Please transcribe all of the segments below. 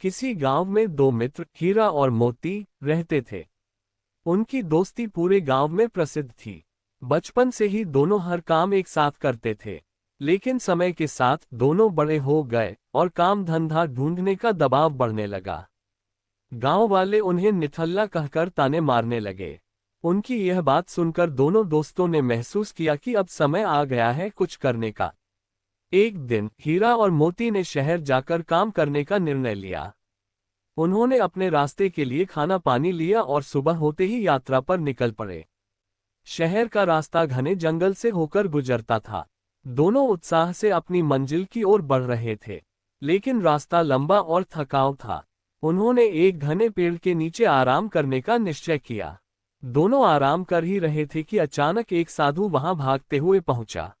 किसी गांव में दो मित्र हीरा और मोती रहते थे। उनकी दोस्ती पूरे गांव में प्रसिद्ध थी। बचपन से ही दोनों हर काम एक साथ करते थे। लेकिन समय के साथ दोनों बड़े हो गए और काम धंधा ढूंढने का दबाव बढ़ने लगा। गांव वाले उन्हें निठल्ला कहकर ताने मारने लगे। उनकी यह बात सुनकर दोनों दोस्तों ने महसूस किया कि अब समय आ गया है कुछ करने का। एक दिन हीरा और मोती ने शहर जाकर काम करने का निर्णय लिया। उन्होंने अपने रास्ते के लिए खाना पानी लिया और सुबह होते ही यात्रा पर निकल पड़े। शहर का रास्ता घने जंगल से होकर गुजरता था। दोनों उत्साह से अपनी मंजिल की ओर बढ़ रहे थे, लेकिन रास्ता लंबा और थकाऊ था। उन्होंने एक घने पेड़ के नीचे आराम करने का निश्चय किया। दोनों आराम कर ही रहे थे कि अचानक एक साधु वहां भागते हुए पहुंचा।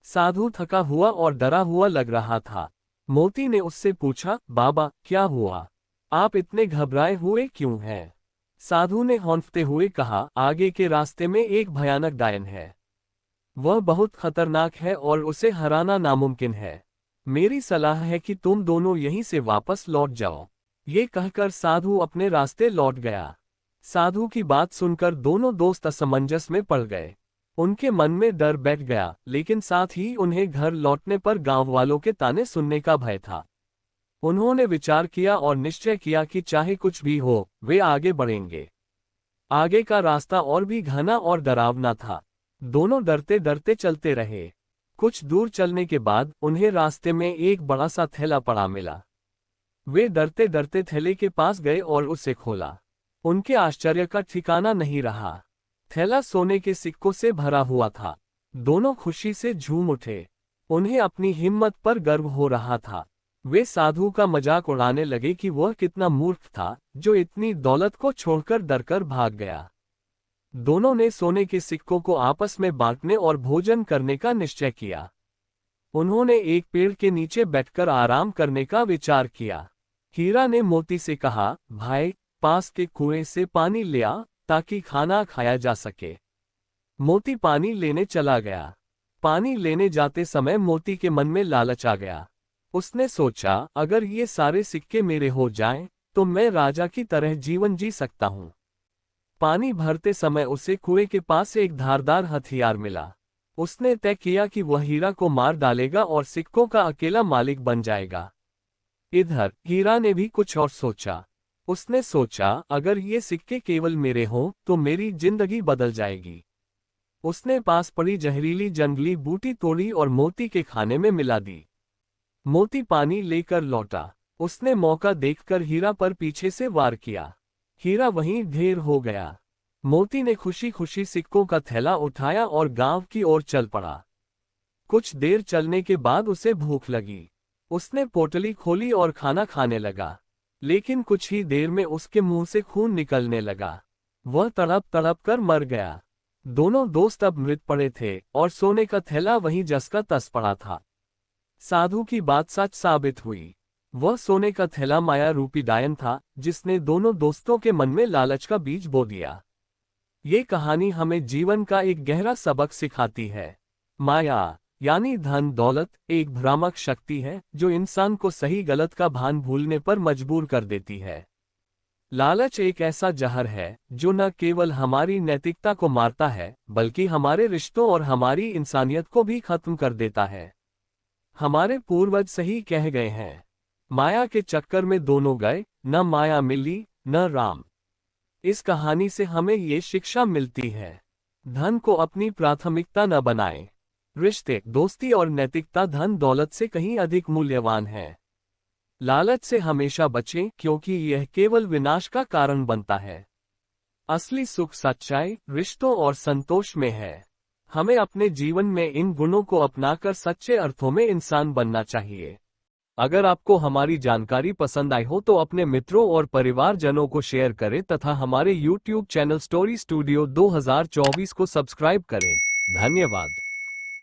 साधु थका हुआ और डरा हुआ लग रहा था। मोती ने उससे पूछा, बाबा क्या हुआ? आप इतने घबराए हुए क्यों हैं? साधु ने हौंफते हुए कहा, आगे के रास्ते में एक भयानक डायन है। वह बहुत खतरनाक है और उसे हराना नामुमकिन है। मेरी सलाह है कि तुम दोनों यहीं से वापस लौट जाओ। ये कहकर साधु अपने रास्ते लौट गया। साधु की बात सुनकर दोनों दोस्त असमंजस में पड़ गए। उनके मन में डर बैठ गया, लेकिन साथ ही उन्हें घर लौटने पर गांव वालों के ताने सुनने का भय था। उन्होंने विचार किया और निश्चय किया कि चाहे कुछ भी हो, वे आगे बढ़ेंगे। आगे का रास्ता और भी घना और डरावना था। दोनों डरते डरते चलते रहे। कुछ दूर चलने के बाद उन्हें रास्ते में एक बड़ा सा थैला पड़ा मिला। वे डरते डरते थैले के पास गए और उसे खोला। उनके आश्चर्य का ठिकाना नहीं रहा। थैला सोने के सिक्कों से भरा हुआ था। दोनों खुशी से झूम उठे। उन्हें अपनी हिम्मत पर गर्व हो रहा था। वे साधु का मजाक उड़ाने लगे कि वह कितना मूर्ख था जो इतनी दौलत को छोड़कर डरकर भाग गया। दोनों ने सोने के सिक्कों को आपस में बांटने और भोजन करने का निश्चय किया। उन्होंने एक पेड़ के नीचे बैठकर आराम करने का विचार किया। हीरा ने मोती से कहा, भाई पास के कुएं से पानी ले आ ताकि खाना खाया जा सके। मोती पानी लेने चला गया। पानी लेने जाते समय मोती के मन में लालच आ गया। उसने सोचा, अगर ये सारे सिक्के मेरे हो जाएं, तो मैं राजा की तरह जीवन जी सकता हूं। पानी भरते समय उसे कुएं के पास एक धारदार हथियार मिला। उसने तय किया कि वह हीरा को मार डालेगा और सिक्कों का अकेला मालिक बन जाएगा। इधर हीरा ने भी कुछ और सोचा। उसने सोचा, अगर ये सिक्के केवल मेरे हों तो मेरी जिंदगी बदल जाएगी। उसने पास पड़ी जहरीली जंगली बूटी तोड़ी और मोती के खाने में मिला दी। मोती पानी लेकर लौटा। उसने मौका देखकर हीरा पर पीछे से वार किया। हीरा वहीं ढेर हो गया। मोती ने खुशी खुशी सिक्कों का थैला उठाया और गांव की ओर चल पड़ा। कुछ देर चलने के बाद उसे भूख लगी। उसने पोटली खोली और खाना खाने लगा, लेकिन कुछ ही देर में उसके मुंह से खून निकलने लगा। वह तड़प तड़प कर मर गया। दोनों दोस्त अब मृत पड़े थे और सोने का थैला वहीं जस का तस पड़ा था। साधु की बात सच साबित हुई। वह सोने का थैला माया रूपी डायन था, जिसने दोनों दोस्तों के मन में लालच का बीज बो दिया। ये कहानी हमें जीवन का एक गहरा सबक सिखाती है। माया यानी धन दौलत एक भ्रामक शक्ति है जो इंसान को सही गलत का भान भूलने पर मजबूर कर देती है। लालच एक ऐसा जहर है जो न केवल हमारी नैतिकता को मारता है, बल्कि हमारे रिश्तों और हमारी इंसानियत को भी खत्म कर देता है। हमारे पूर्वज सही कह गए हैं, माया के चक्कर में दोनों गए, न माया मिली न राम। इस कहानी से हमें ये शिक्षा मिलती है, धन को अपनी प्राथमिकता न बनाएं। रिश्ते, दोस्ती और नैतिकता धन दौलत से कहीं अधिक मूल्यवान है। लालच से हमेशा बचें, क्योंकि यह केवल विनाश का कारण बनता है। असली सुख सच्चाई, रिश्तों और संतोष में है। हमें अपने जीवन में इन गुणों को अपनाकर सच्चे अर्थों में इंसान बनना चाहिए। अगर आपको हमारी जानकारी पसंद आई हो तो अपने मित्रों और परिवारजनों को शेयर करें तथा हमारे YouTube चैनल स्टोरी स्टूडियो 2024 को सब्सक्राइब करें। धन्यवाद।